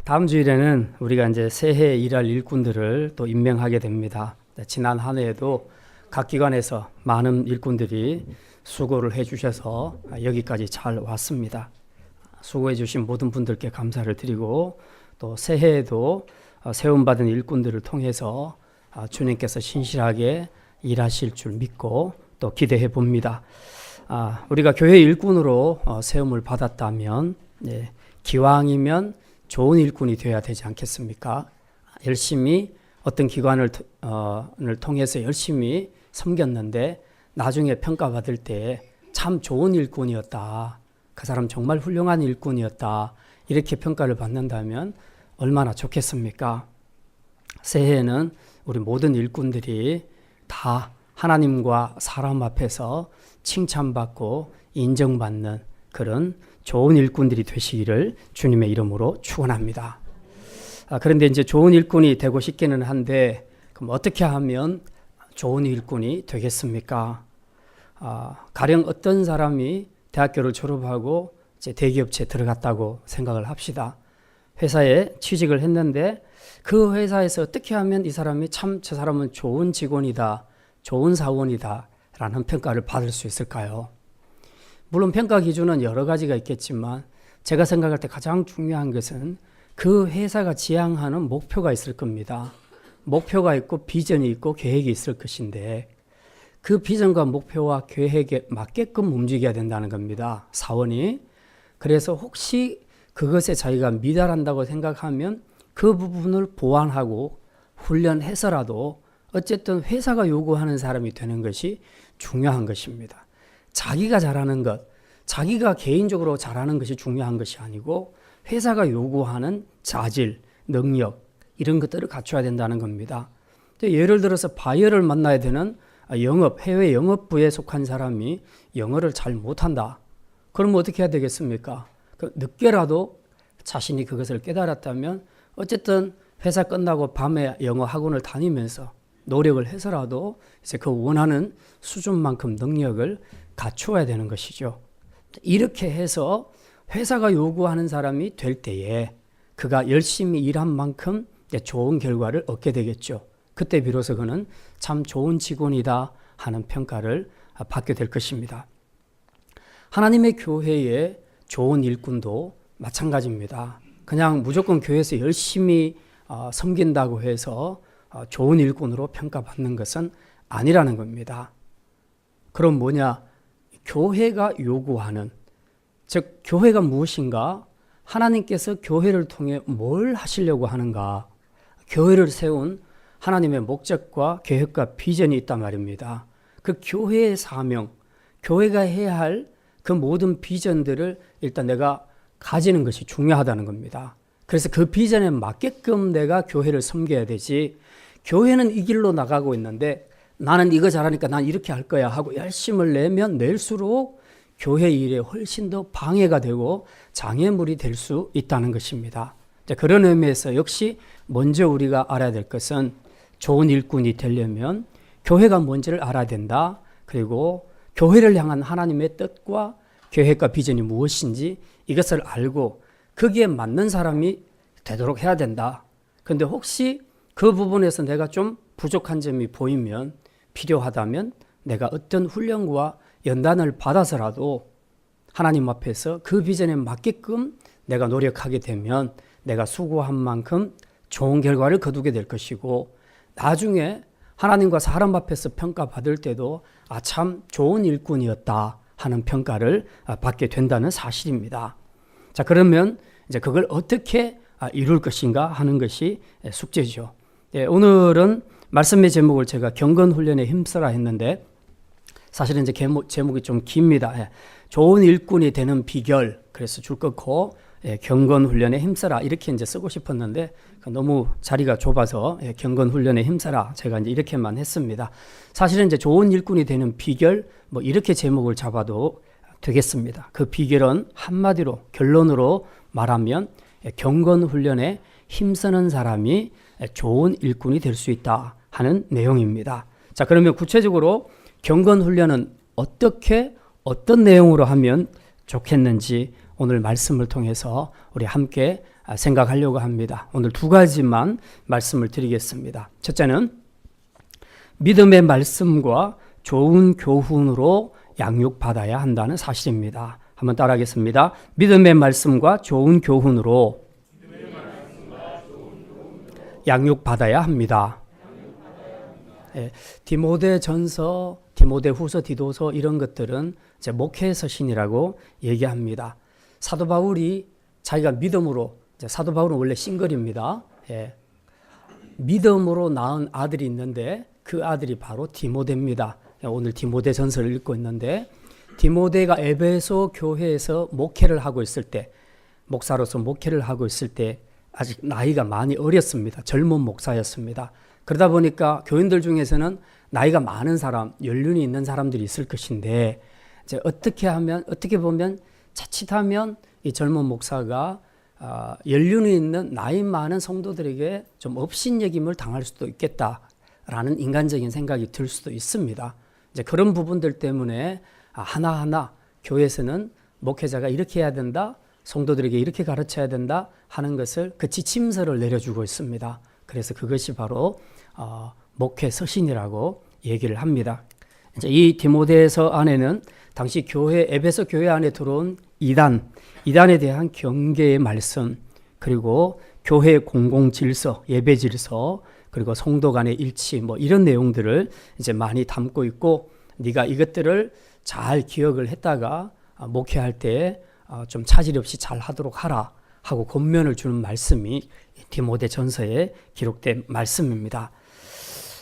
다음 주일에는 우리가 이제 새해 일할 일꾼들을 또 임명하게 됩니다. 지난 한 해에도 각 기관에서 많은 일꾼들이 수고를 해주셔서 여기까지 잘 왔습니다. 수고해주신 모든 분들께 감사를 드리고 또 새해에도 세움받은 일꾼들을 통해서 주님께서 신실하게 일하실 줄 믿고 또 기대해 봅니다. 우리가 교회 일꾼으로 세움을 받았다면 기왕이면 좋은 일꾼이 되어야 되지 않겠습니까? 열심히 어떤 기관을 통해서 열심히 섬겼는데 나중에 평가받을 때 참 좋은 일꾼이었다. 그 사람 정말 훌륭한 일꾼이었다. 이렇게 평가를 받는다면 얼마나 좋겠습니까? 새해에는 우리 모든 일꾼들이 다 하나님과 사람 앞에서 칭찬받고 인정받는 그런 좋은 일꾼들이 되시기를 주님의 이름으로 축원합니다. 그런데 이제 좋은 일꾼이 되고 싶기는 한데 그럼 어떻게 하면 좋은 일꾼이 되겠습니까? 가령 어떤 사람이 대학교를 졸업하고 이제 대기업체에 들어갔다고 생각을 합시다. 회사에 취직을 했는데 그 회사에서 어떻게 하면 이 사람이 참 저 사람은 좋은 직원이다, 좋은 사원이다 라는 평가를 받을 수 있을까요? 물론 평가 기준은 여러 가지가 있겠지만 제가 생각할 때 가장 중요한 것은 그 회사가 지향하는 목표가 있을 겁니다. 목표가 있고 비전이 있고 계획이 있을 것인데 그 비전과 목표와 계획에 맞게끔 움직여야 된다는 겁니다. 사원이. 그래서 혹시 그것에 자기가 미달한다고 생각하면 그 부분을 보완하고 훈련해서라도 어쨌든 회사가 요구하는 사람이 되는 것이 중요한 것입니다. 자기가 잘하는 것, 자기가 개인적으로 잘하는 것이 중요한 것이 아니고 회사가 요구하는 자질, 능력 이런 것들을 갖춰야 된다는 겁니다. 예를 들어서 바이어를 만나야 되는 해외 영업부에 속한 사람이 영어를 잘 못한다. 그러면 어떻게 해야 되겠습니까? 늦게라도 자신이 그것을 깨달았다면 어쨌든 회사 끝나고 밤에 영어 학원을 다니면서 노력을 해서라도 이제 그 원하는 수준만큼 능력을 갖추어야 되는 것이죠. 이렇게 해서 회사가 요구하는 사람이 될 때에 그가 열심히 일한 만큼 좋은 결과를 얻게 되겠죠. 그때 비로소 그는 참 좋은 직원이다 하는 평가를 받게 될 것입니다. 하나님의 교회에 좋은 일꾼도 마찬가지입니다. 그냥 무조건 교회에서 열심히 섬긴다고 해서 좋은 일꾼으로 평가받는 것은 아니라는 겁니다. 그럼 뭐냐? 교회가 요구하는, 즉 교회가 무엇인가? 하나님께서 교회를 통해 뭘 하시려고 하는가? 교회를 세운 하나님의 목적과 계획과 비전이 있단 말입니다. 그 교회의 사명, 교회가 해야 할 그 모든 비전들을 일단 내가 가지는 것이 중요하다는 겁니다. 그래서 그 비전에 맞게끔 내가 교회를 섬겨야 되지, 교회는 이 길로 나가고 있는데 나는 이거 잘하니까 난 이렇게 할 거야 하고 열심을 내면 낼수록 교회 일에 훨씬 더 방해가 되고 장애물이 될 수 있다는 것입니다. 그런 의미에서 역시 먼저 우리가 알아야 될 것은 좋은 일꾼이 되려면 교회가 뭔지를 알아야 된다. 그리고 교회를 향한 하나님의 뜻과 계획과 비전이 무엇인지 이것을 알고 거기에 맞는 사람이 되도록 해야 된다. 그런데 혹시 그 부분에서 내가 좀 부족한 점이 보이면 필요하다면 내가 어떤 훈련과 연단을 받아서라도 하나님 앞에서 그 비전에 맞게끔 내가 노력하게 되면 내가 수고한 만큼 좋은 결과를 거두게 될 것이고 나중에 하나님과 사람 앞에서 평가받을 때도 참 좋은 일꾼이었다 하는 평가를 받게 된다는 사실입니다. 자, 그러면 이제 그걸 어떻게 이룰 것인가 하는 것이 숙제죠. 오늘은 말씀의 제목을 제가 경건훈련에 힘써라 했는데 사실은 이제 제목이 좀 깁니다. 좋은 일꾼이 되는 비결, 그래서 줄 끊고 경건훈련에 힘써라 이렇게 이제 쓰고 싶었는데 너무 자리가 좁아서 경건훈련에 힘써라 제가 이제 이렇게만 했습니다. 사실은 이제 좋은 일꾼이 되는 비결 이렇게 제목을 잡아도 되겠습니다. 그 비결은 한마디로 결론으로 말하면 경건훈련에 힘쓰는 사람이 좋은 일꾼이 될 수 있다 하는 내용입니다. 자, 그러면 구체적으로 경건훈련은 어떤 내용으로 하면 좋겠는지 오늘 말씀을 통해서 우리 함께 생각하려고 합니다. 오늘 두 가지만 말씀을 드리겠습니다. 첫째는 믿음의 말씀과 좋은 교훈으로 양육받아야 한다는 사실입니다. 한번 따라하겠습니다. 믿음의 말씀과 좋은 교훈으로 양육받아야 합니다. 디모데전서, 디모데후서, 디도서 이런 것들은 이제 목회 서신이라고 얘기합니다. 사도 바울이 자기가 믿음으로, 사도 바울은 원래 싱글입니다. 믿음으로 낳은 아들이 있는데 그 아들이 바로 디모데입니다. 오늘 디모데전서를 읽고 있는데 디모데가 에베소 교회에서 목회를 하고 있을 때, 목사로서 목회를 하고 있을 때 아직 나이가 많이 어렸습니다. 젊은 목사였습니다. 그러다 보니까 교인들 중에서는 나이가 많은 사람, 연륜이 있는 사람들이 있을 것인데 이제 어떻게 보면 자칫하면 이 젊은 목사가 연륜이 있는 나이 많은 성도들에게 좀 업신여김을 당할 수도 있겠다라는 인간적인 생각이 들 수도 있습니다. 이제 그런 부분들 때문에 하나하나 교회에서는 목회자가 이렇게 해야 된다, 성도들에게 이렇게 가르쳐야 된다 하는 것을 그 지침서를 내려주고 있습니다. 그래서 그것이 바로 목회 서신이라고 얘기를 합니다. 이제 이 디모데서 안에는 당시 에베소 교회 안에 들어온 이단에 대한 경계의 말씀, 그리고 교회 공공 질서, 예배 질서, 그리고 성도 간의 일치, 이런 내용들을 이제 많이 담고 있고, 네가 이것들을 잘 기억을 했다가 목회할 때 좀 차질 없이 잘 하도록 하라 하고 권면을 주는 말씀이 디모데 전서에 기록된 말씀입니다.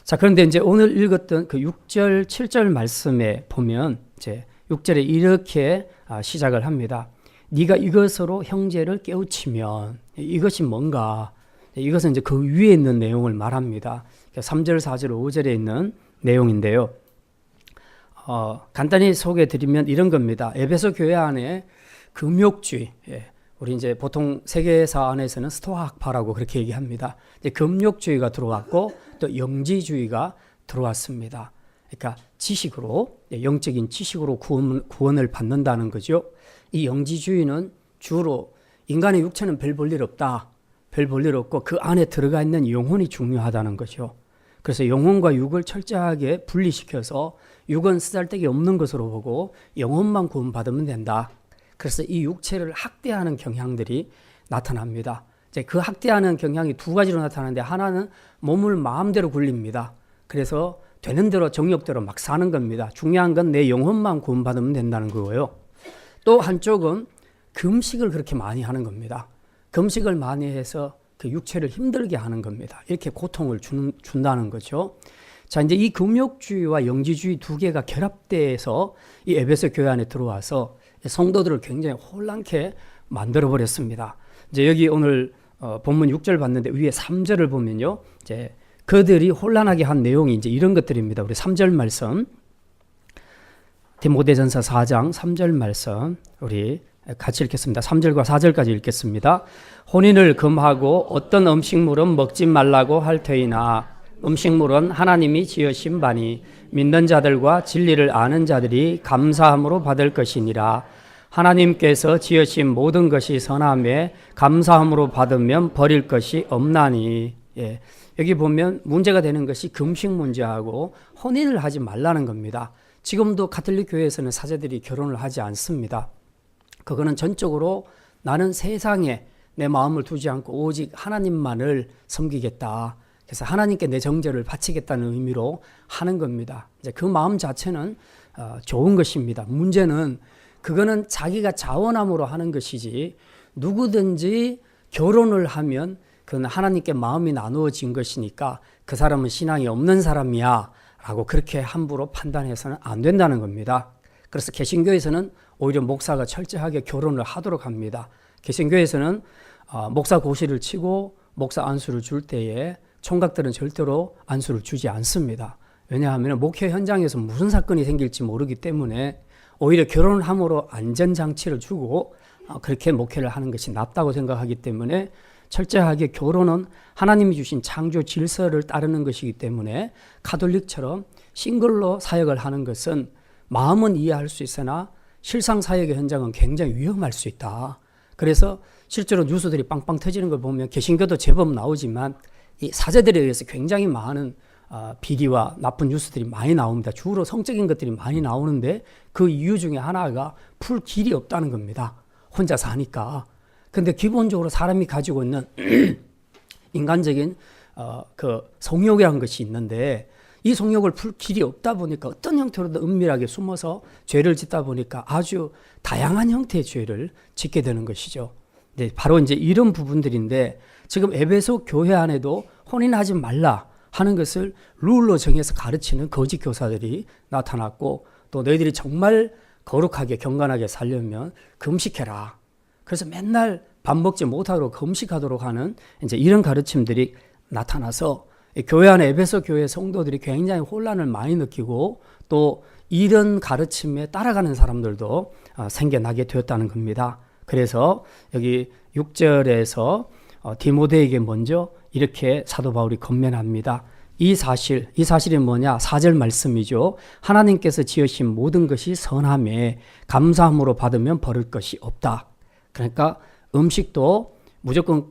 자, 그런데 이제 오늘 읽었던 그 6절, 7절 말씀에 보면 이제 6절에 이렇게 시작을 합니다. 네가 이것으로 형제를 깨우치면, 이것이 뭔가? 이것은 이제 그 위에 있는 내용을 말합니다. 3절, 4절, 5절에 있는 내용인데요. 간단히 소개해 드리면 이런 겁니다. 에베소 교회 안에 금욕주의, 우리 이제 보통 세계사 안에서는 스토아학파라고 그렇게 얘기합니다. 이제 금욕주의가 들어왔고 또 영지주의가 들어왔습니다. 그러니까 지식으로, 영적인 지식으로 구원을 받는다는 거죠. 이 영지주의는 주로 인간의 육체는 별 볼 일 없다, 별 볼 일 없고 그 안에 들어가 있는 영혼이 중요하다는 거죠. 그래서 영혼과 육을 철저하게 분리시켜서 육은 쓰잘데기 없는 것으로 보고 영혼만 구원받으면 된다. 그래서 이 육체를 학대하는 경향들이 나타납니다. 이제 그 학대하는 경향이 두 가지로 나타나는데, 하나는 몸을 마음대로 굴립니다. 그래서 되는 대로 정욕대로 막 사는 겁니다. 중요한 건 내 영혼만 구원받으면 된다는 거고요. 또 한쪽은 금식을 그렇게 많이 하는 겁니다. 금식을 많이 해서 그 육체를 힘들게 하는 겁니다. 이렇게 고통을 준다는 거죠. 자, 이제 이 금욕주의와 영지주의 두 개가 결합돼서 이 에베소 교회 안에 들어와서 성도들을 굉장히 혼란케 만들어 버렸습니다. 이제 여기 오늘 본문 6절 봤는데 위에 3절을 보면요, 이제 그들이 혼란하게 한 내용이 이제 이런 것들입니다. 우리 3절 말씀, 디모데전서 4장 3절 말씀 우리 같이 읽겠습니다. 3절과 4절까지 읽겠습니다. 혼인을 금하고 어떤 음식물은 먹지 말라고 할 터이나 음식물은 하나님이 지으신 바니 믿는 자들과 진리를 아는 자들이 감사함으로 받을 것이니라. 하나님께서 지으신 모든 것이 선함에 감사함으로 받으면 버릴 것이 없나니. 여기 보면 문제가 되는 것이 금식 문제하고 혼인을 하지 말라는 겁니다. 지금도 가톨릭 교회에서는 사제들이 결혼을 하지 않습니다. 그거는 전적으로 나는 세상에 내 마음을 두지 않고 오직 하나님만을 섬기겠다, 그래서 하나님께 내 정죄를 바치겠다는 의미로 하는 겁니다. 이제 그 마음 자체는 좋은 것입니다. 문제는 그거는 자기가 자원함으로 하는 것이지, 누구든지 결혼을 하면 그건 하나님께 마음이 나누어진 것이니까 그 사람은 신앙이 없는 사람이야 라고 그렇게 함부로 판단해서는 안 된다는 겁니다. 그래서 개신교에서는 오히려 목사가 철저하게 결혼을 하도록 합니다. 개신교에서는 목사 고시를 치고 목사 안수를 줄 때에 총각들은 절대로 안수를 주지 않습니다. 왜냐하면 목회 현장에서 무슨 사건이 생길지 모르기 때문에 오히려 결혼을 함으로 안전장치를 주고 그렇게 목회를 하는 것이 낫다고 생각하기 때문에 철저하게 결혼은 하나님이 주신 창조 질서를 따르는 것이기 때문에 가톨릭처럼 싱글로 사역을 하는 것은 마음은 이해할 수 있으나 실상 사역의 현장은 굉장히 위험할 수 있다. 그래서 실제로 뉴스들이 빵빵 터지는 걸 보면 개신교도 제법 나오지만 이 사제들에 의해서 굉장히 많은 비리와 나쁜 뉴스들이 많이 나옵니다. 주로 성적인 것들이 많이 나오는데 그 이유 중에 하나가 풀 길이 없다는 겁니다. 혼자 사니까. 근데 기본적으로 사람이 가지고 있는 인간적인 그 성욕이라는 것이 있는데 이 성욕을 풀 길이 없다 보니까 어떤 형태로든 은밀하게 숨어서 죄를 짓다 보니까 아주 다양한 형태의 죄를 짓게 되는 것이죠. 네, 바로 이제 이런 부분들인데 지금 에베소 교회 안에도 혼인하지 말라 하는 것을 룰로 정해서 가르치는 거짓 교사들이 나타났고 또 너희들이 정말 거룩하게 경건하게 살려면 금식해라. 그래서 맨날 밥 먹지 못하도록 금식하도록 하는 이제 이런 가르침들이 나타나서 교회 안에 에베소 교회 성도들이 굉장히 혼란을 많이 느끼고 또 이런 가르침에 따라가는 사람들도 생겨나게 되었다는 겁니다. 그래서 여기 6절에서 디모데에게 먼저 이렇게 사도 바울이 권면합니다. 이 사실이 뭐냐? 4절 말씀이죠. 하나님께서 지으신 모든 것이 선함에 감사함으로 받으면 버릴 것이 없다. 그러니까 음식도 무조건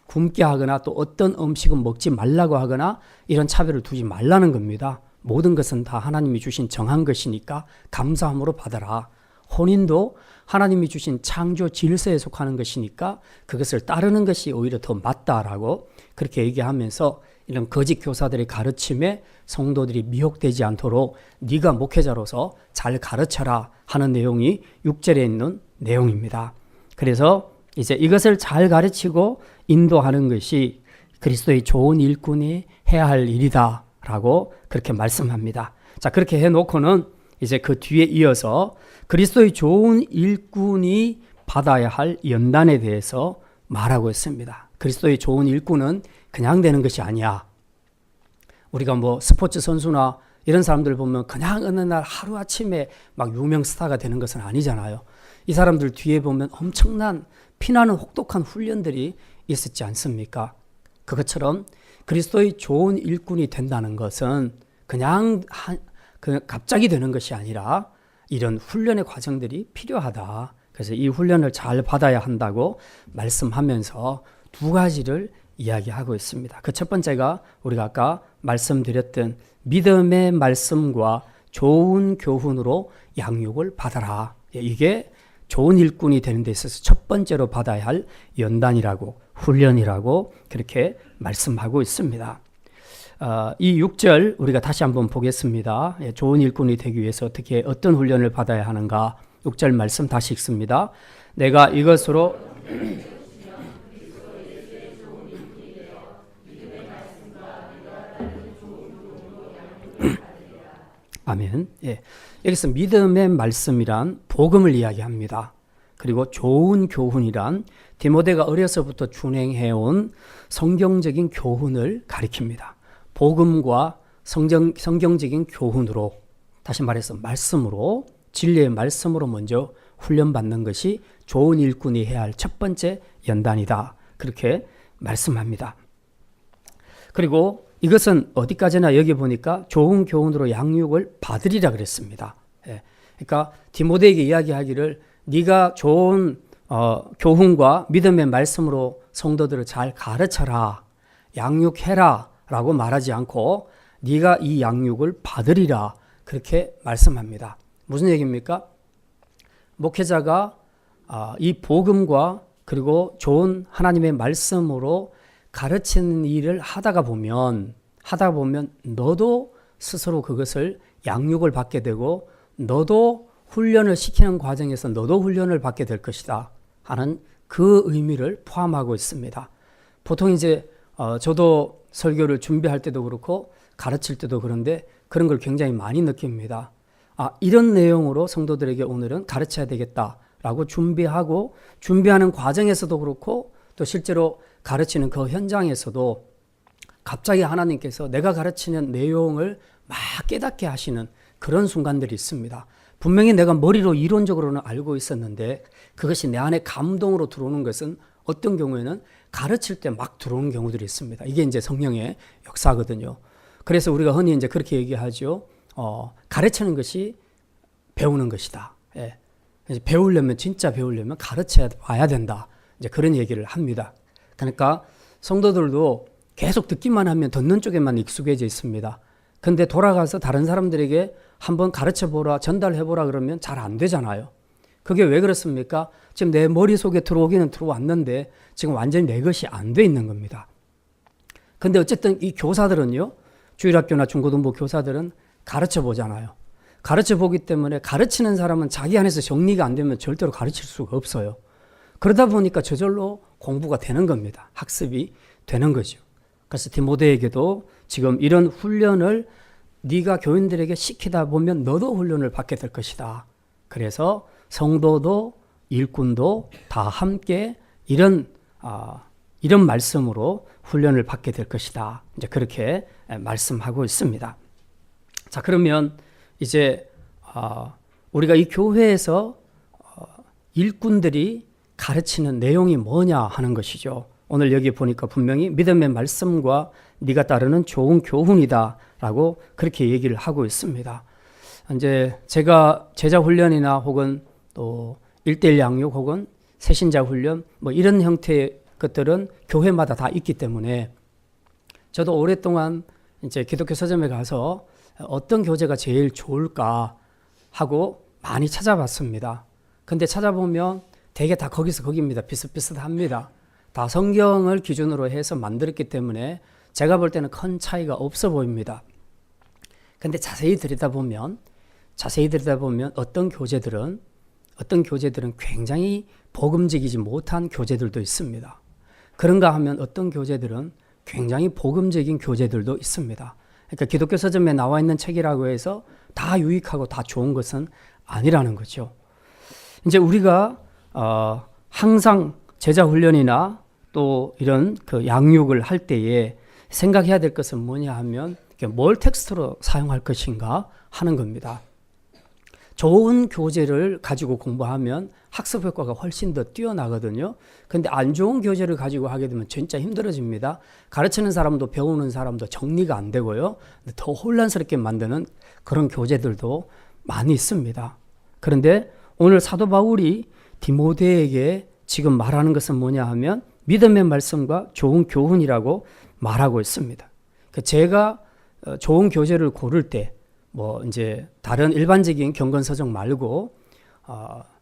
굶게 하거나 또 어떤 음식은 먹지 말라고 하거나 이런 차별을 두지 말라는 겁니다. 모든 것은 다 하나님이 주신 정한 것이니까 감사함으로 받아라. 혼인도 하나님이 주신 창조 질서에 속하는 것이니까 그것을 따르는 것이 오히려 더 맞다라고 그렇게 얘기하면서 이런 거짓 교사들의 가르침에 성도들이 미혹되지 않도록 네가 목회자로서 잘 가르쳐라 하는 내용이 6절에 있는 내용입니다. 그래서 이제 이것을 잘 가르치고 인도하는 것이 그리스도의 좋은 일꾼이 해야 할 일이다라고 그렇게 말씀합니다. 자, 그렇게 해놓고는 이제 그 뒤에 이어서 그리스도의 좋은 일꾼이 받아야 할 연단에 대해서 말하고 있습니다. 그리스도의 좋은 일꾼은 그냥 되는 것이 아니야. 우리가 뭐 스포츠 선수나 이런 사람들 보면 그냥 어느 날 하루아침에 막 유명 스타가 되는 것은 아니잖아요. 이 사람들 뒤에 보면 엄청난 피나는 혹독한 훈련들이 있었지 않습니까? 그것처럼 그리스도의 좋은 일꾼이 된다는 것은 그냥 갑자기 되는 것이 아니라 이런 훈련의 과정들이 필요하다. 그래서 이 훈련을 잘 받아야 한다고 말씀하면서 두 가지를 이야기하고 있습니다. 그 첫 번째가 우리가 아까 말씀드렸던 믿음의 말씀과 좋은 교훈으로 양육을 받아라. 이게 좋은 일꾼이 되는 데 있어서 첫 번째로 받아야 할 연단이라고 훈련이라고 그렇게 말씀하고 있습니다. 이 6절 우리가 다시 한번 보겠습니다. 좋은 일꾼이 되기 위해서 어떻게 어떤 훈련을 받아야 하는가 6절 말씀 다시 읽습니다. 내가 이것으로 아멘. 예. 여기서 믿음의 말씀이란 복음을 이야기합니다. 그리고 좋은 교훈이란 디모데가 어려서부터 준행해온 성경적인 교훈을 가리킵니다. 복음과 성경적인 교훈으로, 다시 말해서 말씀으로, 진리의 말씀으로 먼저 훈련받는 것이 좋은 일꾼이 해야 할 첫 번째 연단이다. 그렇게 말씀합니다. 그리고 이것은 어디까지나 여기 보니까 좋은 교훈으로 양육을 받으리라 그랬습니다. 예. 그러니까 디모데에게 이야기하기를 네가 좋은 교훈과 믿음의 말씀으로 성도들을 잘 가르쳐라, 양육해라 라고 말하지 않고 네가 이 양육을 받으리라 그렇게 말씀합니다. 무슨 얘기입니까? 목회자가 이 복음과 그리고 좋은 하나님의 말씀으로 가르치는 일을 하다가 보면 너도 스스로 그것을 양육을 받게 되고 너도 훈련을 시키는 과정에서 너도 훈련을 받게 될 것이다 하는 그 의미를 포함하고 있습니다. 보통 이제 저도 설교를 준비할 때도 그렇고 가르칠 때도 그런데 그런 걸 굉장히 많이 느낍니다. 이런 내용으로 성도들에게 오늘은 가르쳐야 되겠다라고 준비하는 과정에서도 그렇고 또 실제로 가르치는 그 현장에서도 갑자기 하나님께서 내가 가르치는 내용을 막 깨닫게 하시는 그런 순간들이 있습니다. 분명히 내가 머리로 이론적으로는 알고 있었는데 그것이 내 안에 감동으로 들어오는 것은 어떤 경우에는 가르칠 때 막 들어오는 경우들이 있습니다. 이게 이제 성령의 역사거든요. 그래서 우리가 흔히 이제 그렇게 얘기하죠. 가르치는 것이 배우는 것이다. 예. 이제 배우려면 진짜 배우려면 가르쳐야 와야 된다. 이제 그런 얘기를 합니다. 그러니까 성도들도 계속 듣기만 하면 듣는 쪽에만 익숙해져 있습니다. 근데 돌아가서 다른 사람들에게 한번 가르쳐 보라, 전달해 보라 그러면 잘 안 되잖아요. 그게 왜 그렇습니까? 지금 내 머릿속에 들어오기는 들어왔는데 지금 완전히 내 것이 안 돼 있는 겁니다. 근데 어쨌든 이 교사들은요, 주일학교나 중고등부 교사들은 가르쳐 보잖아요. 가르쳐 보기 때문에 가르치는 사람은 자기 안에서 정리가 안 되면 절대로 가르칠 수가 없어요. 그러다 보니까 저절로 공부가 되는 겁니다. 학습이 되는 거죠. 그래서 디모데에게도 지금 이런 훈련을 네가 교인들에게 시키다 보면 너도 훈련을 받게 될 것이다. 그래서 성도도 일꾼도 다 함께 이런 말씀으로 훈련을 받게 될 것이다. 이제 그렇게 말씀하고 있습니다. 자, 그러면 이제 우리가 이 교회에서 일꾼들이 가르치는 내용이 뭐냐 하는 것이죠. 오늘 여기 보니까 분명히 믿음의 말씀과 네가 따르는 좋은 교훈이다라고 그렇게 얘기를 하고 있습니다. 이제 제가 제자 훈련이나 혹은 또 1:1 양육 혹은 새신자 훈련 뭐 이런 형태의 것들은 교회마다 다 있기 때문에 저도 오랫동안 이제 기독교 서점에 가서 어떤 교재가 제일 좋을까 하고 많이 찾아봤습니다. 근데 찾아보면 대개 다 거기서 거기입니다. 비슷비슷합니다. 다 성경을 기준으로 해서 만들었기 때문에 제가 볼 때는 큰 차이가 없어 보입니다. 근데 자세히 들여다보면 어떤 교재들은 굉장히 복음적이지 못한 교재들도 있습니다. 그런가 하면 어떤 교재들은 굉장히 복음적인 교재들도 있습니다. 그러니까 기독교 서점에 나와 있는 책이라고 해서 다 유익하고 다 좋은 것은 아니라는 거죠. 이제 우리가 항상 제자 훈련이나 또 이런 그 양육을 할 때에 생각해야 될 것은 뭐냐 하면 뭘 텍스트로 사용할 것인가 하는 겁니다. 좋은 교재를 가지고 공부하면 학습 효과가 훨씬 더 뛰어나거든요. 근데 안 좋은 교재를 가지고 하게 되면 진짜 힘들어집니다. 가르치는 사람도 배우는 사람도 정리가 안 되고요. 더 혼란스럽게 만드는 그런 교재들도 많이 있습니다. 그런데 오늘 사도 바울이 디모데에게 지금 말하는 것은 뭐냐 하면 믿음의 말씀과 좋은 교훈이라고 말하고 있습니다. 제가 좋은 교재를 고를 때 뭐 이제 다른 일반적인 경건서적 말고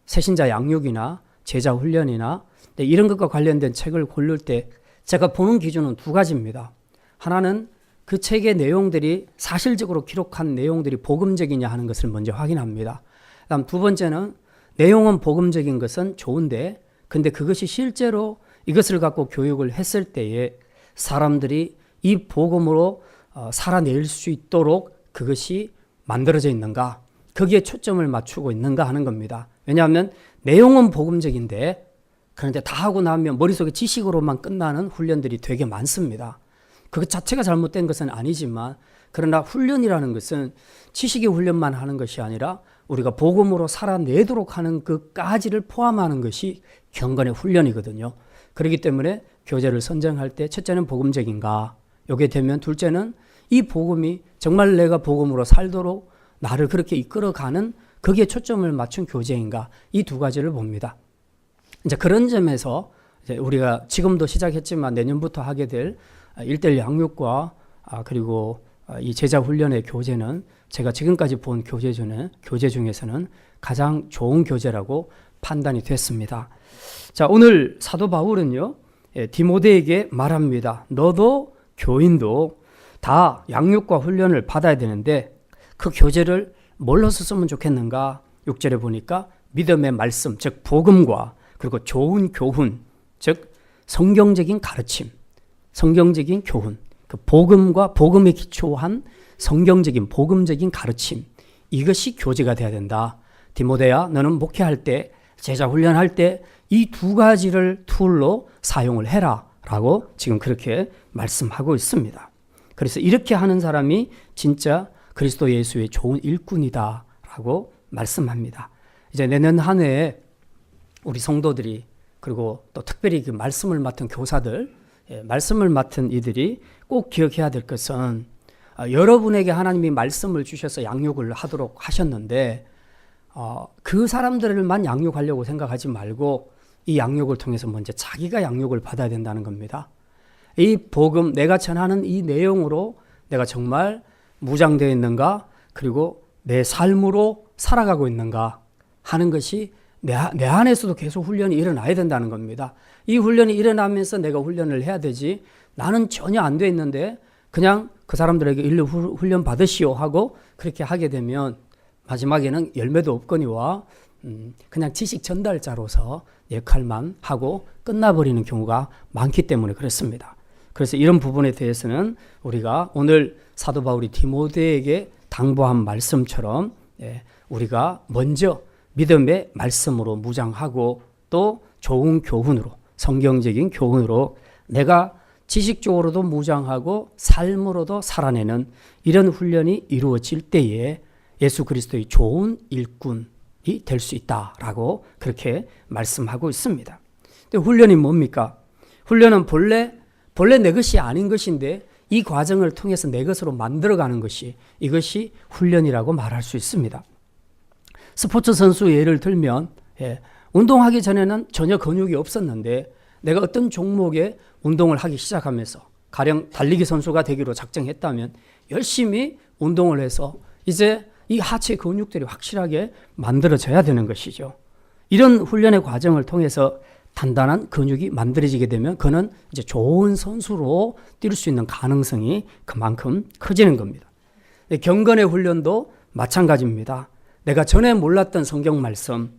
새신자 양육이나 제자 훈련이나 이런 것과 관련된 책을 고를 때 제가 보는 기준은 두 가지입니다. 하나는 그 책의 내용들이 사실적으로 기록한 내용들이 복음적이냐 하는 것을 먼저 확인합니다. 그다음 두 번째는 내용은 복음적인 것은 좋은데 근데 그것이 실제로 이것을 갖고 교육을 했을 때에 사람들이 이 복음으로 살아낼 수 있도록 그것이 만들어져 있는가, 거기에 초점을 맞추고 있는가 하는 겁니다. 왜냐하면 내용은 복음적인데 그런데 다 하고 나면 머릿속에 지식으로만 끝나는 훈련들이 되게 많습니다. 그것 자체가 잘못된 것은 아니지만 그러나 훈련이라는 것은 지식의 훈련만 하는 것이 아니라 우리가 복음으로 살아내도록 하는 그까지를 포함하는 것이 경건의 훈련이거든요. 그렇기 때문에 교재를 선정할 때 첫째는 복음적인가, 요게 되면 둘째는 이 복음이 정말 내가 복음으로 살도록 나를 그렇게 이끌어가는 거기에 초점을 맞춘 교재인가, 이 두 가지를 봅니다. 이제 그런 점에서 이제 우리가 지금도 시작했지만 내년부터 하게 될 1:1 양육과 그리고 이 제자 훈련의 교재는 제가 지금까지 본 교재 중에서는 가장 좋은 교재라고 판단이 됐습니다. 자, 오늘 사도 바울은요, 디모데에게 말합니다. 너도 교인도 다 양육과 훈련을 받아야 되는데 그 교재를 뭘로 쓰면 좋겠는가? 6절에 보니까 믿음의 말씀, 즉 복음과 그리고 좋은 교훈, 즉 성경적인 가르침, 성경적인 교훈, 그 복음과 복음에 기초한 성경적인 복음적인 가르침, 이것이 교재가 돼야 된다. 디모데야, 너는 목회할 때, 제자 훈련할 때 이 두 가지를 툴로 사용을 해라 라고 지금 그렇게 말씀하고 있습니다. 그래서 이렇게 하는 사람이 진짜 그리스도 예수의 좋은 일꾼이다 라고 말씀합니다. 이제 내년 한 해에 우리 성도들이 그리고 또 특별히 그 말씀을 맡은 교사들, 말씀을 맡은 이들이 꼭 기억해야 될 것은 여러분에게 하나님이 말씀을 주셔서 양육을 하도록 하셨는데 그 사람들만 양육하려고 생각하지 말고 이 양육을 통해서 먼저 자기가 양육을 받아야 된다는 겁니다. 이 복음, 내가 전하는 이 내용으로 내가 정말 무장되어 있는가, 그리고 내 삶으로 살아가고 있는가 하는 것이 내 안에서도 계속 훈련이 일어나야 된다는 겁니다. 이 훈련이 일어나면서 내가 훈련을 해야 되지, 나는 전혀 안 돼 있는데 그냥 그 사람들에게 일로 훈련 받으시오 하고 그렇게 하게 되면 마지막에는 열매도 없거니와 그냥 지식 전달자로서 역할만 하고 끝나버리는 경우가 많기 때문에 그렇습니다. 그래서 이런 부분에 대해서는 우리가 오늘 사도 바울이 디모데에게 당부한 말씀처럼 우리가 먼저 믿음의 말씀으로 무장하고 또 좋은 교훈으로, 성경적인 교훈으로 내가 지식적으로도 무장하고 삶으로도 살아내는 이런 훈련이 이루어질 때에 예수 그리스도의 좋은 일꾼이 될 수 있다라고 그렇게 말씀하고 있습니다. 근데 훈련이 뭡니까? 훈련은 본래 내 것이 아닌 것인데 이 과정을 통해서 내 것으로 만들어가는 것이, 이것이 훈련이라고 말할 수 있습니다. 스포츠 선수 예를 들면 운동하기 전에는 전혀 근육이 없었는데 내가 어떤 종목에 운동을 하기 시작하면서, 가령 달리기 선수가 되기로 작정했다면 열심히 운동을 해서 이제 이 하체 근육들이 확실하게 만들어져야 되는 것이죠. 이런 훈련의 과정을 통해서 단단한 근육이 만들어지게 되면 그는 이제 좋은 선수로 뛸 수 있는 가능성이 그만큼 커지는 겁니다. 경건의 훈련도 마찬가지입니다. 내가 전에 몰랐던 성경 말씀,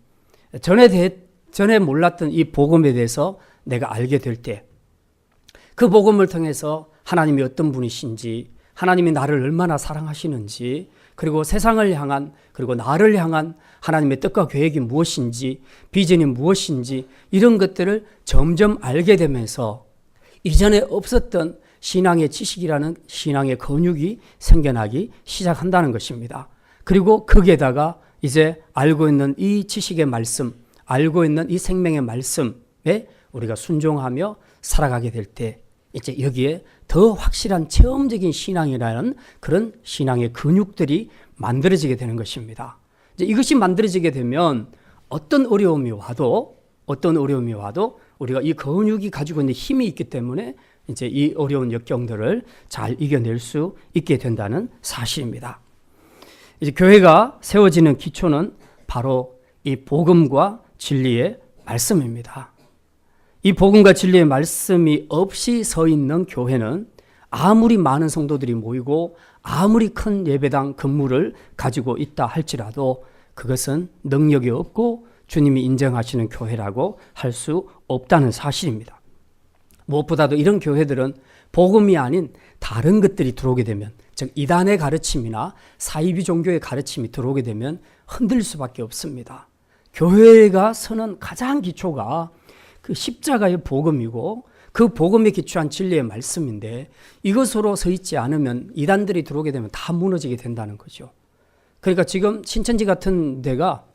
전에 몰랐던 이 복음에 대해서 내가 알게 될 때, 그 복음을 통해서 하나님이 어떤 분이신지, 하나님이 나를 얼마나 사랑하시는지, 그리고 세상을 향한, 그리고 나를 향한 하나님의 뜻과 계획이 무엇인지, 비전이 무엇인지, 이런 것들을 점점 알게 되면서 이전에 없었던 신앙의 지식이라는 신앙의 근육이 생겨나기 시작한다는 것입니다. 그리고 거기에다가 이제 알고 있는 이 지식의 말씀, 알고 있는 이 생명의 말씀에 우리가 순종하며 살아가게 될 때 이제 여기에 더 확실한 체험적인 신앙이라는 그런 신앙의 근육들이 만들어지게 되는 것입니다. 이제 이것이 만들어지게 되면 어떤 어려움이 와도 우리가 이 근육이 가지고 있는 힘이 있기 때문에 이제 이 어려운 역경들을 잘 이겨낼 수 있게 된다는 사실입니다. 이제 교회가 세워지는 기초는 바로 이 복음과 진리의 말씀입니다. 이 복음과 진리의 말씀이 없이 서 있는 교회는 아무리 많은 성도들이 모이고 아무리 큰 예배당 건물을 가지고 있다 할지라도 그것은 능력이 없고 주님이 인정하시는 교회라고 할 수 없다는 사실입니다. 무엇보다도 이런 교회들은 복음이 아닌 다른 것들이 들어오게 되면, 즉 이단의 가르침이나 사이비 종교의 가르침이 들어오게 되면 흔들릴 수밖에 없습니다. 교회가 서는 가장 기초가 그 십자가의 복음이고 그 복음에 기초한 진리의 말씀인데 이것으로 서 있지 않으면 이단들이 들어오게 되면 다 무너지게 된다는 거죠. 그러니까 지금 신천지 같은 데가,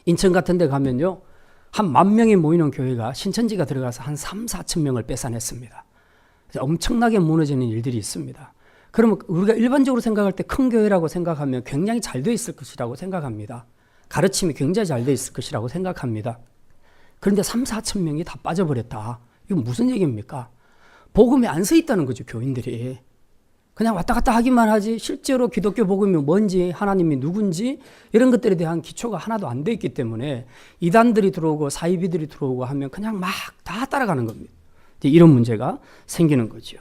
인천 같은 데 가면요, 한 10,000명이 모이는 교회가 신천지가 들어가서 한 3,000~4,000 명을 뺏어냈습니다. 엄청나게 무너지는 일들이 있습니다. 그러면 우리가 일반적으로 생각할 때 큰 교회라고 생각하면 굉장히 잘 돼 있을 것이라고 생각합니다. 가르침이 굉장히 잘 돼 있을 것이라고 생각합니다. 그런데 3,000~4,000 명이 다 빠져버렸다. 이건 무슨 얘기입니까? 복음에 안 서 있다는 거죠, 교인들이. 그냥 왔다 갔다 하기만 하지 실제로 기독교 복음이 뭔지, 하나님이 누군지 이런 것들에 대한 기초가 하나도 안 돼 있기 때문에 이단들이 들어오고 사이비들이 들어오고 하면 그냥 막 다 따라가는 겁니다. 이런 문제가 생기는 거죠.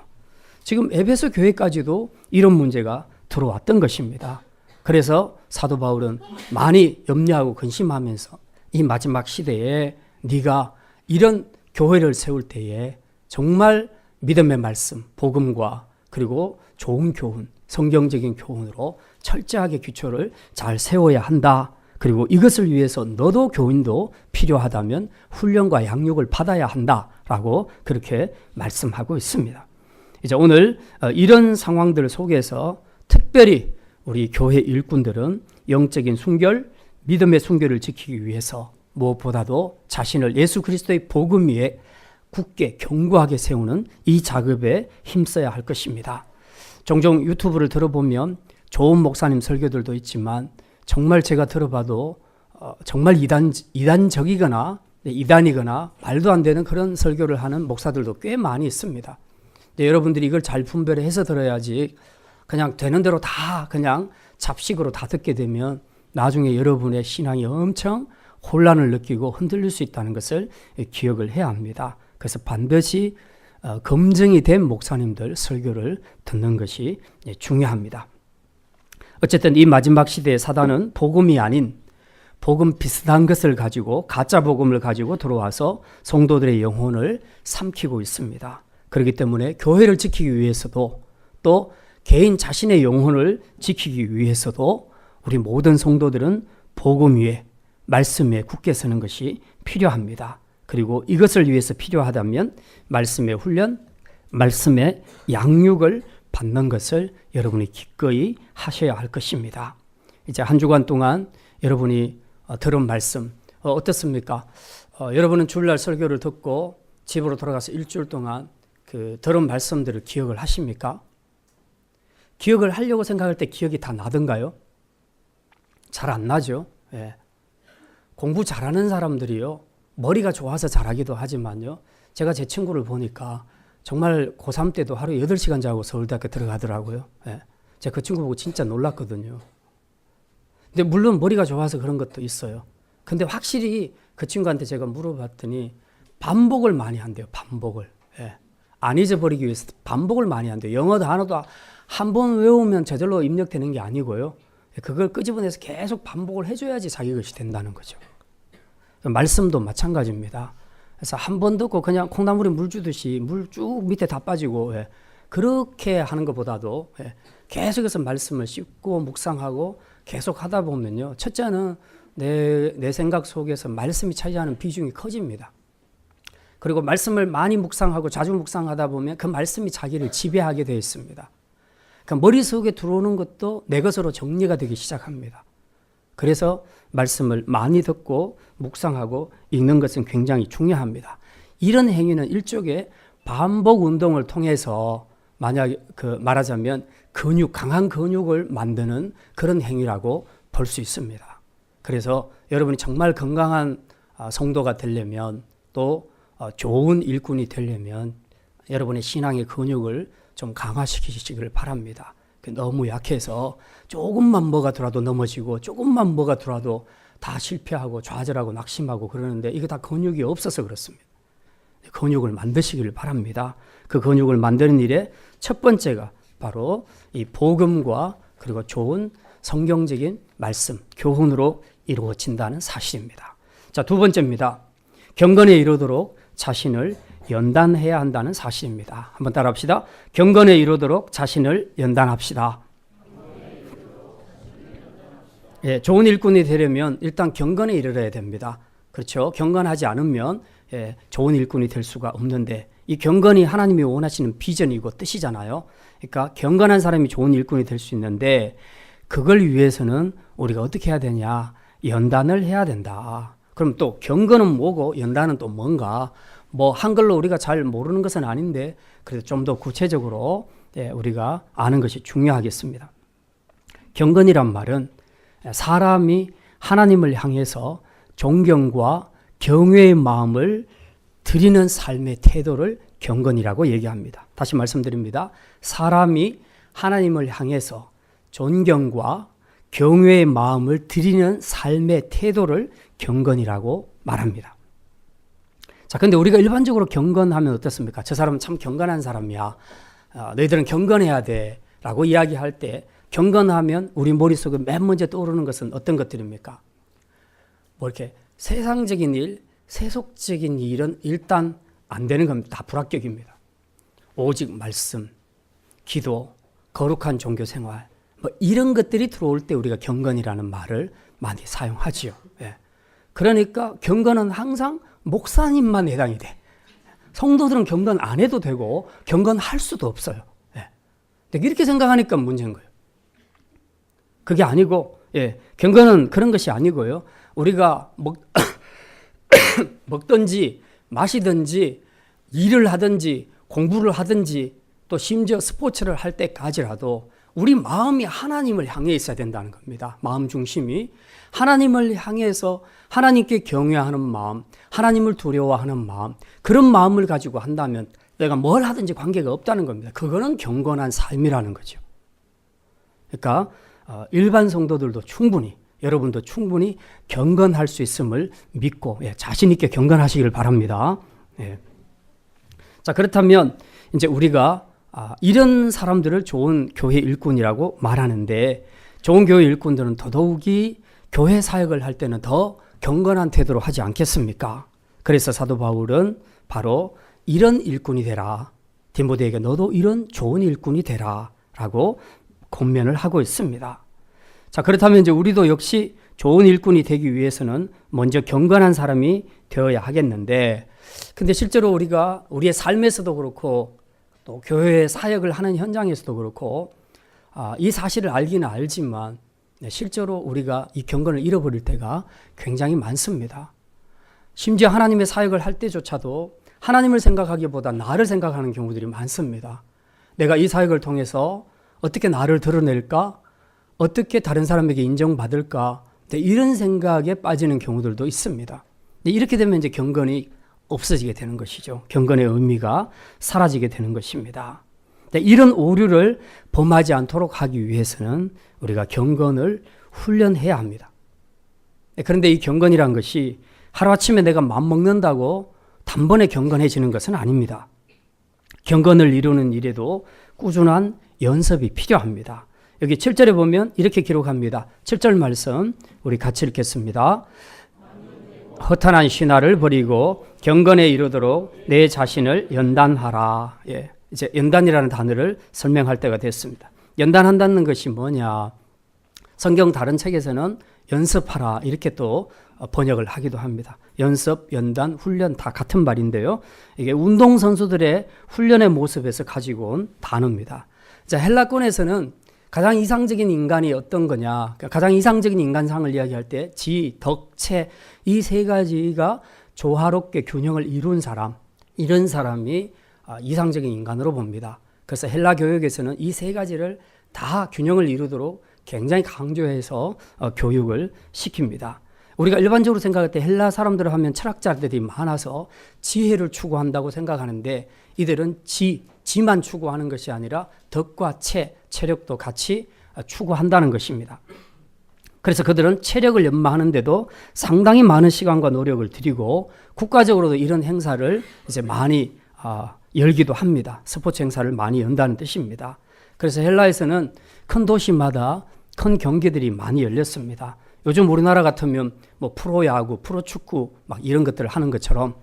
지금 에베소 교회까지도 이런 문제가 들어왔던 것입니다. 그래서 사도 바울은 많이 염려하고 근심하면서 이 마지막 시대에 네가 이런 교회를 세울 때에 정말 믿음의 말씀, 복음과 그리고 좋은 교훈, 성경적인 교훈으로 철저하게 기초를 잘 세워야 한다. 그리고 이것을 위해서 너도 교인도 필요하다면 훈련과 양육을 받아야 한다라고 그렇게 말씀하고 있습니다. 이제 오늘 이런 상황들 속에서 특별히 우리 교회 일꾼들은 영적인 순결, 믿음의 순결을 지키기 위해서 무엇보다도 자신을 예수 그리스도의 복음 위에 굳게 견고하게 세우는 이 작업에 힘써야 할 것입니다. 종종 유튜브를 들어보면 좋은 목사님 설교들도 있지만 정말 제가 들어봐도 정말 이단적이거나 이단이거나 말도 안 되는 그런 설교를 하는 목사들도 꽤 많이 있습니다. 여러분들이 이걸 잘 분별해서 들어야지 그냥 되는 대로 다 그냥 잡식으로 다 듣게 되면 나중에 여러분의 신앙이 엄청 혼란을 느끼고 흔들릴 수 있다는 것을 기억을 해야 합니다. 그래서 반드시 검증이 된 목사님들 설교를 듣는 것이 중요합니다. 어쨌든 이 마지막 시대의 사단은 복음이 아닌 복음 비슷한 것을 가지고 가짜 복음을 가지고 들어와서 성도들의 영혼을 삼키고 있습니다. 그렇기 때문에 교회를 지키기 위해서도 또 개인 자신의 영혼을 지키기 위해서도 우리 모든 성도들은 복음 위에 말씀 위에 굳게 서는 것이 필요합니다. 그리고 이것을 위해서 필요하다면 말씀의 훈련, 말씀의 양육을 받는 것을 여러분이 기꺼이 하셔야 할 것입니다. 이제 한 주간 동안 여러분이 들은 말씀 어떻습니까? 여러분은 주일날 설교를 듣고 집으로 돌아가서 일주일 동안 그 들은 말씀들을 기억을 하십니까? 기억을 하려고 생각할 때 기억이 다 나던가요? 잘 안 나죠. 예. 공부 잘하는 사람들이요, 머리가 좋아서 잘하기도 하지만요, 제가 제 친구를 보니까 정말 고3 때도 하루에 8시간 자고 서울대학교 들어가더라고요. 예. 제가 그 친구 보고 진짜 놀랐거든요. 근데 물론 머리가 좋아서 그런 것도 있어요. 근데 확실히 그 친구한테 제가 물어봤더니 반복을 많이 한대요. 반복을. 예. 안 잊어버리기 위해서 반복을 많이 한대요. 영어 단어도 한 번 외우면 저절로 입력되는 게 아니고요, 그걸 끄집어내서 계속 반복을 해줘야지 자기 것이 된다는 거죠. 말씀도 마찬가지입니다. 그래서 한 번 듣고 그냥 콩나물에 물 주듯이 물 쭉 밑에 다 빠지고, 그렇게 하는 것보다도 계속해서 말씀을 씹고 묵상하고 계속 하다 보면요, 첫째는 내 생각 속에서 말씀이 차지하는 비중이 커집니다. 그리고 말씀을 많이 묵상하고 자주 묵상하다 보면 그 말씀이 자기를 지배하게 되어 있습니다. 그러니까 머릿속에 들어오는 것도 내 것으로 정리가 되기 시작합니다. 그래서 말씀을 많이 듣고 묵상하고 읽는 것은 굉장히 중요합니다. 이런 행위는 일종의 반복 운동을 통해서 만약 말하자면 강한 근육을 만드는 그런 행위라고 볼 수 있습니다. 그래서 여러분이 정말 건강한 성도가 되려면 또 좋은 일꾼이 되려면 여러분의 신앙의 근육을 좀 강화시키시기를 바랍니다. 너무 약해서 조금만 뭐가 들어도 넘어지고 조금만 뭐가 들어도 다 실패하고 좌절하고 낙심하고 그러는데 이거 다 근육이 없어서 그렇습니다. 근육을 만드시기를 바랍니다. 그 근육을 만드는 일에 첫 번째가 바로 이 복음과 그리고 좋은 성경적인 말씀, 교훈으로 이루어진다는 사실입니다. 자, 두 번째입니다. 경건에 이르도록 자신을 연단해야 한다는 사실입니다. 한번 따라합시다. 경건에 이르도록 자신을 연단합시다. 예, 좋은 일꾼이 되려면 일단 경건에 이르러야 됩니다. 그렇죠? 경건하지 않으면 좋은 일꾼이 될 수가 없는데, 이 경건이 하나님이 원하시는 비전이고 뜻이잖아요. 그러니까 경건한 사람이 좋은 일꾼이 될 수 있는데, 그걸 위해서는 우리가 어떻게 해야 되냐? 연단을 해야 된다. 그럼 또 경건은 뭐고 연단은 또 뭔가? 뭐 한글로 우리가 잘 모르는 것은 아닌데 그래도 좀 더 구체적으로 우리가 아는 것이 중요하겠습니다. 경건이란 말은 사람이 하나님을 향해서 존경과 경외의 마음을 드리는 삶의 태도를 경건이라고 얘기합니다. 다시 말씀드립니다. 사람이 하나님을 향해서 존경과 경외의 마음을 드리는 삶의 태도를 경건이라고 말합니다. 자, 근데 우리가 일반적으로 경건하면 어떻습니까? 저 사람은 참 경건한 사람이야. 너희들은 경건해야 돼. 라고 이야기할 때 경건하면 우리 머릿속에 맨 먼저 떠오르는 것은 어떤 것들입니까? 뭐 이렇게 세상적인 일, 세속적인 일은 일단 안 되는 겁니다. 다 불합격입니다. 오직 말씀, 기도, 거룩한 종교 생활, 뭐 이런 것들이 들어올 때 우리가 경건이라는 말을 많이 사용하지요. 예. 그러니까 경건은 항상 목사님만 해당이 돼. 성도들은 경건 안 해도 되고 경건할 수도 없어요. 예. 근데 이렇게 생각하니까 문제인 거예요. 그게 아니고, 경건은 그런 것이 아니고요. 우리가 먹든지 마시든지 일을 하든지 공부를 하든지 또 심지어 스포츠를 할 때까지라도 우리 마음이 하나님을 향해 있어야 된다는 겁니다. 마음 중심이 하나님을 향해서 하나님께 경외하는 마음, 하나님을 두려워하는 마음, 그런 마음을 가지고 한다면 내가 뭘 하든지 관계가 없다는 겁니다. 그거는 경건한 삶이라는 거죠. 그러니까 일반 성도들도 충분히, 여러분도 충분히 경건할 수 있음을 믿고 자신 있게 경건하시길 바랍니다. 자, 그렇다면 이제 우리가 이런 사람들을 좋은 교회 일꾼이라고 말하는데, 좋은 교회 일꾼들은 더더욱이 교회 사역을 할 때는 더 경건한 태도로 하지 않겠습니까? 그래서 사도 바울은 바로 이런 일꾼이 되라, 디모데에게 너도 이런 좋은 일꾼이 되라 라고 권면을 하고 있습니다. 자, 그렇다면 이제 우리도 역시 좋은 일꾼이 되기 위해서는 먼저 경건한 사람이 되어야 하겠는데, 근데 실제로 우리가 우리의 삶에서도 그렇고 또 교회 사역을 하는 현장에서도 그렇고 이 사실을 알기는 알지만 실제로 우리가 이 경건을 잃어버릴 때가 굉장히 많습니다. 심지어 하나님의 사역을 할 때조차도 하나님을 생각하기보다 나를 생각하는 경우들이 많습니다. 내가 이 사역을 통해서 어떻게 나를 드러낼까? 어떻게 다른 사람에게 인정받을까? 이런 생각에 빠지는 경우들도 있습니다. 이렇게 되면 이제 경건이 없어지게 되는 것이죠. 경건의 의미가 사라지게 되는 것입니다. 이런 오류를 범하지 않도록 하기 위해서는 우리가 경건을 훈련해야 합니다. 그런데 이 경건이란 것이 하루아침에 내가 맘먹는다고 단번에 경건해지는 것은 아닙니다. 경건을 이루는 일에도 꾸준한 연습이 필요합니다. 여기 7절에 보면 이렇게 기록합니다. 7절 말씀 우리 같이 읽겠습니다. 허탄한 신화를 버리고 경건에 이르도록 내 자신을 연단하라. 이제 연단이라는 단어를 설명할 때가 됐습니다. 연단한다는 것이 뭐냐? 성경 다른 책에서는 연습하라 이렇게 또 번역을 하기도 합니다. 연습, 연단, 훈련 다 같은 말인데요. 이게 운동선수들의 훈련의 모습에서 가지고 온 단어입니다. 자, 헬라권에서는 가장 이상적인 인간이 어떤 거냐? 가장 이상적인 인간상을 이야기할 때 지, 덕, 체 이 세 가지가 조화롭게 균형을 이룬 사람, 이런 사람이 이상적인 인간으로 봅니다. 그래서 헬라 교육에서는 이 세 가지를 다 균형을 이루도록 굉장히 강조해서 교육을 시킵니다. 우리가 일반적으로 생각할 때 헬라 사람들을 하면 철학자들이 많아서 지혜를 추구한다고 생각하는데 이들은 지만 추구하는 것이 아니라 덕과 체력도 같이 추구한다는 것입니다. 그래서 그들은 체력을 연마하는데도 상당히 많은 시간과 노력을 들이고 국가적으로도 이런 행사를 이제 많이 열기도 합니다. 스포츠 행사를 많이 연다는 뜻입니다. 그래서 헬라에서는 큰 도시마다 큰 경기들이 많이 열렸습니다. 요즘 우리나라 같으면 뭐 프로야구, 프로축구 막 이런 것들을 하는 것처럼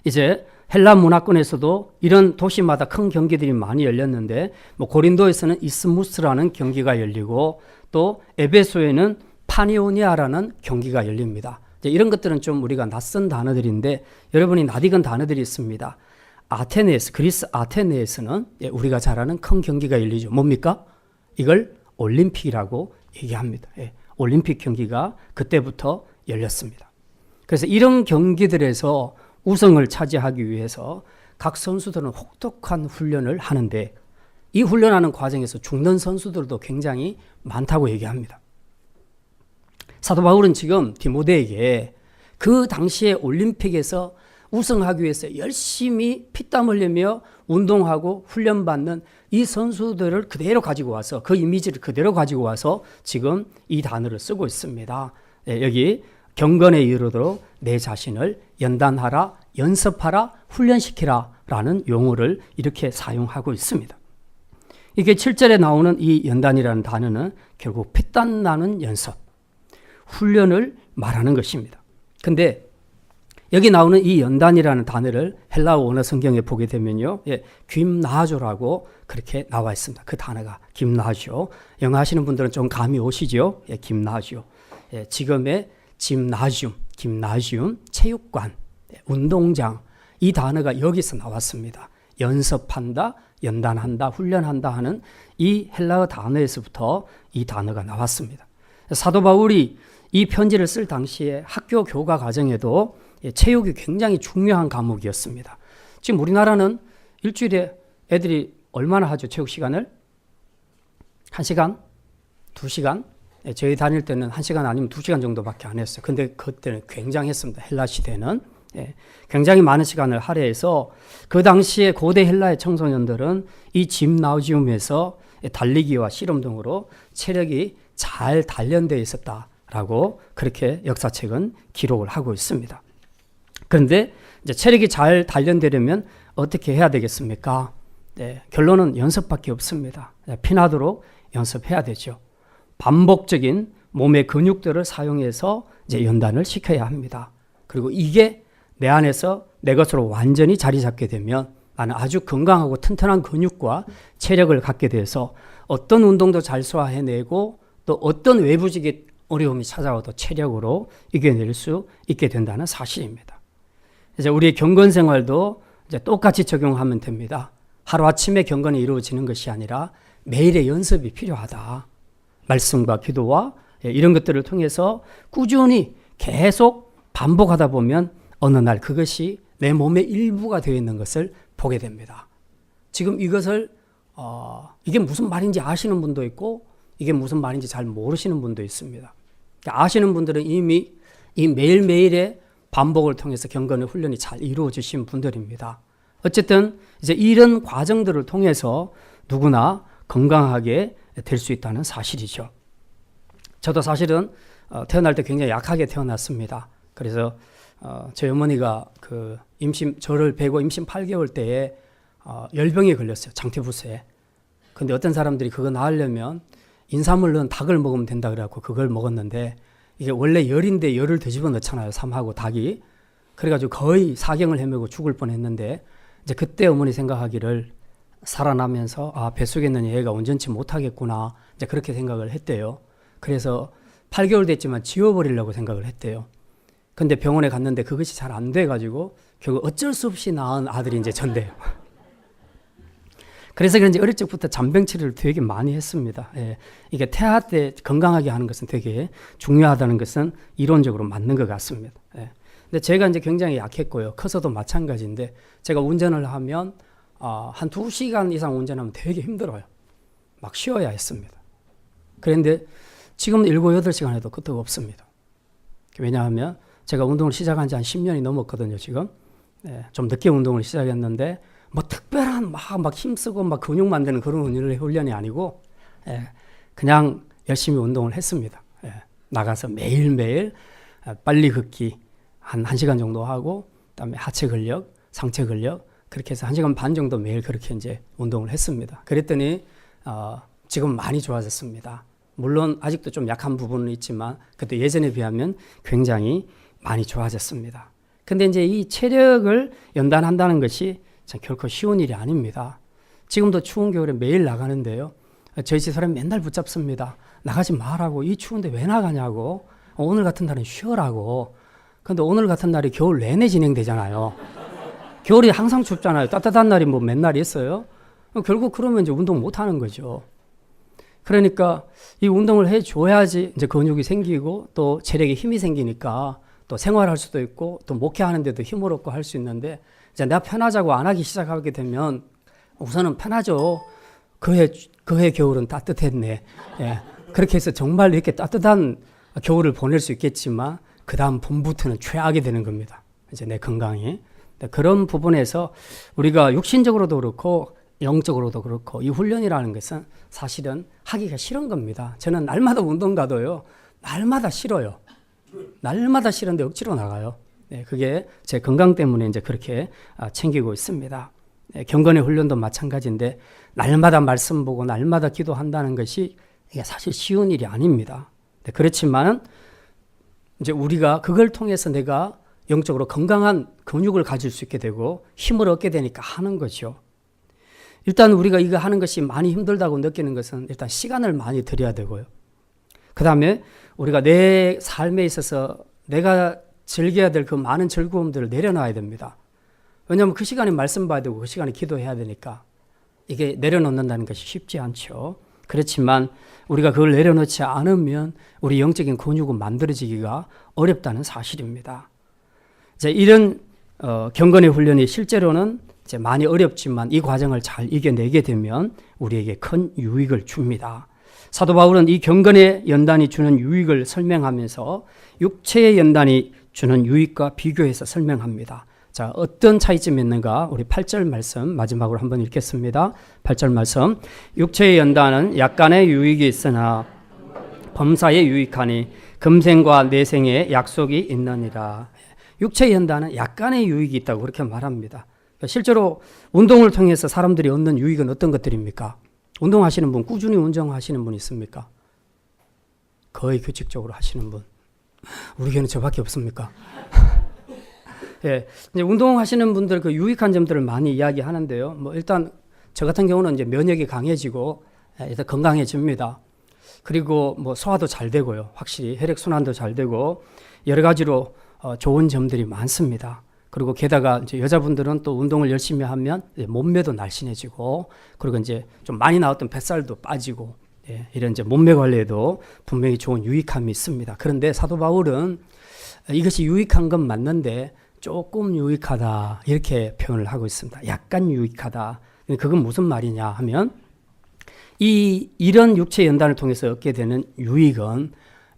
이제 헬라 문화권에서도 이런 도시마다 큰 경기들이 많이 열렸는데 뭐 고린도에서는 이스무스라는 경기가 열리고 또 에베소에는 파니오니아라는 경기가 열립니다. 이제 이런 것들은 좀 우리가 낯선 단어들인데 여러분이 낯익은 단어들이 있습니다. 아테네에서, 그리스 아테네에서는 우리가 잘 아는 큰 경기가 열리죠. 뭡니까? 이걸 올림픽이라고 얘기합니다. 올림픽 경기가 그때부터 열렸습니다. 그래서 이런 경기들에서 우승을 차지하기 위해서 각 선수들은 혹독한 훈련을 하는데 이 훈련하는 과정에서 죽는 선수들도 굉장히 많다고 얘기합니다. 사도 바울은 지금 디모데에게 그 당시에 올림픽에서 우승하기 위해서 열심히 피땀 흘리며 운동하고 훈련받는 이 선수들을 그대로 가지고 와서 그 이미지를 그대로 가지고 와서 지금 이 단어를 쓰고 있습니다. 여기 경건에 이르도록 내 자신을 연단하라, 연습하라, 훈련시키라 라는 용어를 이렇게 사용하고 있습니다. 이게 7절에 나오는 이 연단이라는 단어는 결국 피땀 나는 연습, 훈련을 말하는 것입니다. 근데 여기 나오는 이 연단이라는 단어를 헬라어 원어 성경에 보게 되면요, 김나조라고 그렇게 나와 있습니다. 그 단어가 김나조. 영어 하시는 분들은 좀 감이 오시죠? 김나조. 지금의 김나지움, 체육관, 운동장 이 단어가 여기서 나왔습니다. 연습한다, 연단한다, 훈련한다 하는 이 헬라어 단어에서부터 이 단어가 나왔습니다. 사도 바울이 이 편지를 쓸 당시에 학교 교과 과정에도 체육이 굉장히 중요한 과목이었습니다. 지금 우리나라는 일주일에 애들이 얼마나 하죠? 체육 시간을? 1시간? 2시간? 저희 다닐 때는 1시간 아니면 2시간 정도밖에 안 했어요. 근데 그때는 굉장했습니다. 헬라 시대는. 굉장히 많은 시간을 할애해서 그 당시에 고대 헬라의 청소년들은 이 짐나지움에서 달리기와 씨름 등으로 체력이 잘 단련되어 있었다라고 그렇게 역사책은 기록을 하고 있습니다. 그런데 이제 체력이 잘 단련되려면 어떻게 해야 되겠습니까? 결론은 연습밖에 없습니다. 피나도록 연습해야 되죠. 반복적인 몸의 근육들을 사용해서 이제 연단을 시켜야 합니다. 그리고 이게 내 안에서 내 것으로 완전히 자리 잡게 되면 나는 아주 건강하고 튼튼한 근육과 체력을 갖게 돼서 어떤 운동도 잘 소화해내고 또 어떤 외부적인 어려움이 찾아와도 체력으로 이겨낼 수 있게 된다는 사실입니다. 이제 우리의 경건 생활도 이제 똑같이 적용하면 됩니다. 하루아침에 경건이 이루어지는 것이 아니라 매일의 연습이 필요하다. 말씀과 기도와 이런 것들을 통해서 꾸준히 계속 반복하다 보면 어느 날 그것이 내 몸의 일부가 되어 있는 것을 보게 됩니다. 지금 이것을 이게 무슨 말인지 아시는 분도 있고 이게 무슨 말인지 잘 모르시는 분도 있습니다. 아시는 분들은 이미 이 매일매일의 반복을 통해서 경건의 훈련이 잘 이루어지신 분들입니다. 어쨌든 이제 이런 과정들을 통해서 누구나 건강하게 될 수 있다는 사실이죠. 저도 사실은 태어날 때 굉장히 약하게 태어났습니다. 그래서 저희 어머니가 저를 베고 임신 8개월 때에 열병에 걸렸어요. 장티푸스에. 근데 어떤 사람들이 그거 나으려면 인삼을 넣은 닭을 먹으면 된다 그래갖고 그걸 먹었는데 이게 원래 열인데 열을 더 집어넣잖아요. 삼하고 닭이. 그래가지고 거의 사경을 헤매고 죽을 뻔했는데 이제 그때 어머니 생각하기를 살아나면서 뱃속에 있는 애가 온전치 못하겠구나 이제 그렇게 생각을 했대요. 그래서 8개월 됐지만 지워버리려고 생각을 했대요. 근데 병원에 갔는데 그것이 잘 안 돼가지고 결국 어쩔 수 없이 낳은 아들이 이제 전데요. 그래서 그런지 어릴 적부터 잔병 치료를 되게 많이 했습니다. 이게 태아 때 건강하게 하는 것은 되게 중요하다는 것은 이론적으로 맞는 것 같습니다. 근데 제가 이제 굉장히 약했고요. 커서도 마찬가지인데 제가 운전을 하면 한 2시간 이상 운전하면 되게 힘들어요. 막 쉬어야 했습니다. 그런데 지금 7, 8시간 해도 끄떡 없습니다. 왜냐하면 제가 운동을 시작한 지 한 10년이 넘었거든요, 지금. 좀 늦게 운동을 시작했는데 뭐 특별한 막 힘쓰고 막 근육 만드는 그런 훈련이 아니고 그냥 열심히 운동을 했습니다. 나가서 매일매일 빨리 걷기 한 1시간 정도 하고 그다음에 하체 근력, 상체 근력 그렇게 해서 1시간 반 정도 매일 그렇게 이제 운동을 했습니다. 그랬더니 지금 많이 좋아졌습니다. 물론 아직도 좀 약한 부분은 있지만 그때 예전에 비하면 굉장히 많이 좋아졌습니다. 근데 이제 이 체력을 연단한다는 것이 참 결코 쉬운 일이 아닙니다. 지금도 추운 겨울에 매일 나가는데요. 저희 집 사람이 맨날 붙잡습니다. 나가지 말라고. 이 추운데 왜 나가냐고. 오늘 같은 날은 쉬어라고. 근데 오늘 같은 날이 겨울 내내 진행되잖아요. 겨울이 항상 춥잖아요. 따뜻한 날이 뭐 맨날 있어요. 결국 그러면 이제 운동 못 하는 거죠. 그러니까 이 운동을 해줘야지 이제 근육이 생기고 또 체력에 힘이 생기니까 또 생활할 수도 있고 또 목회하는데도 힘을 얻고 할 수 있는데 이제 내가 편하자고 안 하기 시작하게 되면 우선은 편하죠. 그해 겨울은 따뜻했네. 그렇게 해서 정말 이렇게 따뜻한 겨울을 보낼 수 있겠지만 그 다음 봄부터는 최악이 되는 겁니다. 이제 내 건강이. 그런 부분에서 우리가 육신적으로도 그렇고 영적으로도 그렇고 이 훈련이라는 것은 사실은 하기가 싫은 겁니다. 저는 날마다 운동 가도요. 날마다 싫어요. 날마다 싫은데 억지로 나가요. 그게 제 건강 때문에 이제 그렇게 챙기고 있습니다. 경건의 훈련도 마찬가지인데 날마다 말씀 보고 날마다 기도한다는 것이 이게 사실 쉬운 일이 아닙니다. 그렇지만은 이제 우리가 그걸 통해서 내가 영적으로 건강한 근육을 가질 수 있게 되고 힘을 얻게 되니까 하는 거죠. 일단 우리가 이거 하는 것이 많이 힘들다고 느끼는 것은 일단 시간을 많이 들여야 되고요. 그 다음에 우리가 내 삶에 있어서 내가 즐겨야 될 그 많은 즐거움들을 내려놔야 됩니다. 왜냐하면 그 시간에 말씀 봐야 되고 그 시간에 기도해야 되니까 이게 내려놓는다는 것이 쉽지 않죠. 그렇지만 우리가 그걸 내려놓지 않으면 우리 영적인 근육은 만들어지기가 어렵다는 사실입니다. 이제 이런 경건의 훈련이 실제로는 이제 많이 어렵지만 이 과정을 잘 이겨내게 되면 우리에게 큰 유익을 줍니다. 사도 바울은 이 경건의 연단이 주는 유익을 설명하면서 육체의 연단이 주는 유익과 비교해서 설명합니다. 자, 어떤 차이점이 있는가? 우리 8절 말씀 마지막으로 한번 읽겠습니다. 8절 말씀. 육체의 연단은 약간의 유익이 있으나 범사에 유익하니 금생과 내생에 약속이 있느니라. 육체의 연단은 약간의 유익이 있다고 그렇게 말합니다. 실제로 운동을 통해서 사람들이 얻는 유익은 어떤 것들입니까? 운동하시는 분, 꾸준히 운동하시는 분 있습니까? 거의 규칙적으로 하시는 분. 우리 교회는 저밖에 없습니까? 예, 이제 운동하시는 분들 그 유익한 점들을 많이 이야기하는데요. 뭐 일단 저 같은 경우는 이제 면역이 강해지고 일단 건강해집니다. 그리고 뭐 소화도 잘 되고요. 확실히 혈액 순환도 잘 되고 여러 가지로 좋은 점들이 많습니다. 그리고 게다가 이제 여자분들은 또 운동을 열심히 하면 몸매도 날씬해지고 그리고 이제 좀 많이 나왔던 뱃살도 빠지고 이런 이제 몸매 관리에도 분명히 좋은 유익함이 있습니다. 그런데 사도 바울은 이것이 유익한 건 맞는데 조금 유익하다 이렇게 표현을 하고 있습니다. 약간 유익하다. 그건 무슨 말이냐 하면 이런 육체 연단을 통해서 얻게 되는 유익은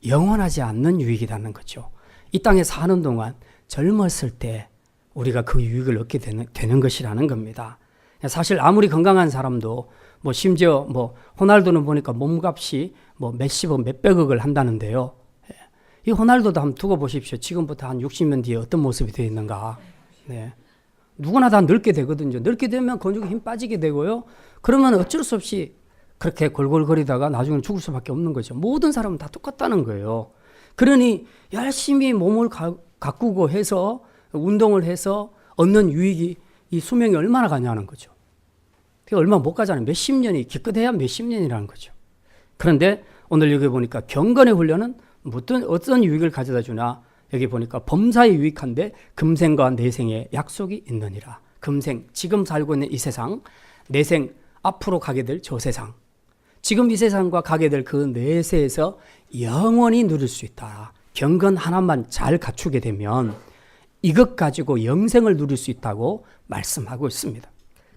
영원하지 않는 유익이라는 거죠. 이 땅에 사는 동안 젊었을 때 우리가 그 유익을 얻게 되는 것이라는 겁니다. 사실 아무리 건강한 사람도 뭐 심지어 뭐 호날두는 보니까 몸값이 뭐 몇십억 몇백억을 한다는데요. 이 호날두도 한번 두고 보십시오. 지금부터 한 60년 뒤에 어떤 모습이 되어 있는가. 네. 누구나 다 늙게 되거든요. 늙게 되면 근육에 힘 빠지게 되고요. 그러면 어쩔 수 없이 그렇게 골골거리다가 나중에 죽을 수밖에 없는 거죠. 모든 사람은 다 똑같다는 거예요. 그러니 열심히 몸을 가꾸고 해서 운동을 해서 얻는 유익이 이 수명이 얼마나 가냐는 거죠. 얼마 못 가잖아요. 몇십 년이 기껏해야 몇십 년이라는 거죠. 그런데 오늘 여기 보니까 경건의 훈련은 어떤 유익을 가져다 주나 여기 보니까 범사에 유익한데 금생과 내생에 약속이 있느니라. 금생, 지금 살고 있는 이 세상, 내생, 앞으로 가게 될 저 세상. 지금 이 세상과 가게 될 그 내세에서 영원히 누릴 수 있다. 경건 하나만 잘 갖추게 되면 이것 가지고 영생을 누릴 수 있다고 말씀하고 있습니다.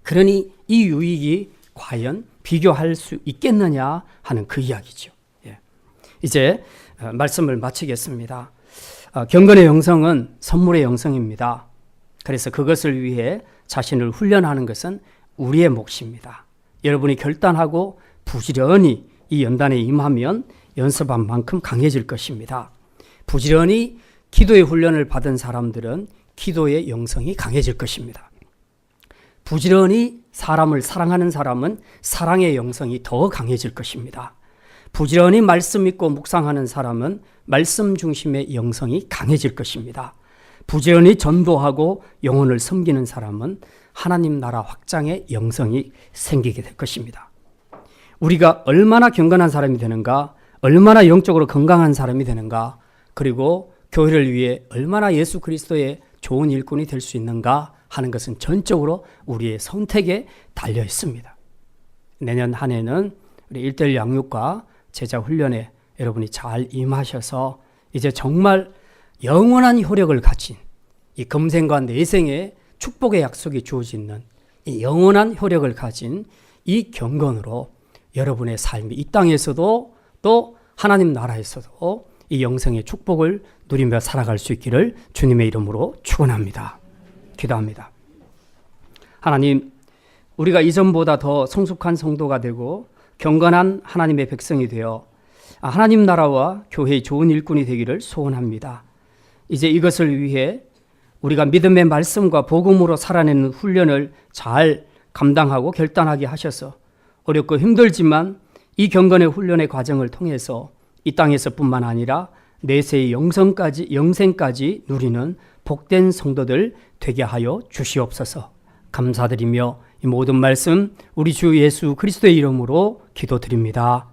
그러니 이 유익이 과연 비교할 수 있겠느냐 하는 그 이야기죠. 예. 이제 말씀을 마치겠습니다. 경건의 영성은 선물의 영성입니다. 그래서 그것을 위해 자신을 훈련하는 것은 우리의 몫입니다. 여러분이 결단하고 부지런히 이 연단에 임하면 연습한 만큼 강해질 것입니다. 부지런히 기도의 훈련을 받은 사람들은 기도의 영성이 강해질 것입니다. 부지런히 사람을 사랑하는 사람은 사랑의 영성이 더 강해질 것입니다. 부지런히 말씀 읽고 묵상하는 사람은 말씀 중심의 영성이 강해질 것입니다. 부지런히 전도하고 영혼을 섬기는 사람은 하나님 나라 확장의 영성이 생기게 될 것입니다. 우리가 얼마나 경건한 사람이 되는가, 얼마나 영적으로 건강한 사람이 되는가, 그리고 교회를 위해 얼마나 예수 그리스도의 좋은 일꾼이 될 수 있는가 하는 것은 전적으로 우리의 선택에 달려 있습니다. 내년 한 해는 우리 1:1 양육과 제자 훈련에 여러분이 잘 임하셔서 이제 정말 영원한 효력을 가진 이 금생과 내생의 축복의 약속이 주어지는 이 영원한 효력을 가진 이 경건으로 여러분의 삶이 이 땅에서도 또 하나님 나라에서도 이 영생의 축복을 누리며 살아갈 수 있기를 주님의 이름으로 축원합니다. 기도합니다. 하나님, 우리가 이전보다 더 성숙한 성도가 되고 경건한 하나님의 백성이 되어 하나님 나라와 교회의 좋은 일꾼이 되기를 소원합니다. 이제 이것을 위해 우리가 믿음의 말씀과 복음으로 살아내는 훈련을 잘 감당하고 결단하게 하셔서 어렵고 힘들지만 이 경건의 훈련의 과정을 통해서 이 땅에서뿐만 아니라 내세의 영생까지 누리는 복된 성도들 되게 하여 주시옵소서. 감사드리며 이 모든 말씀 우리 주 예수 그리스도의 이름으로 기도드립니다.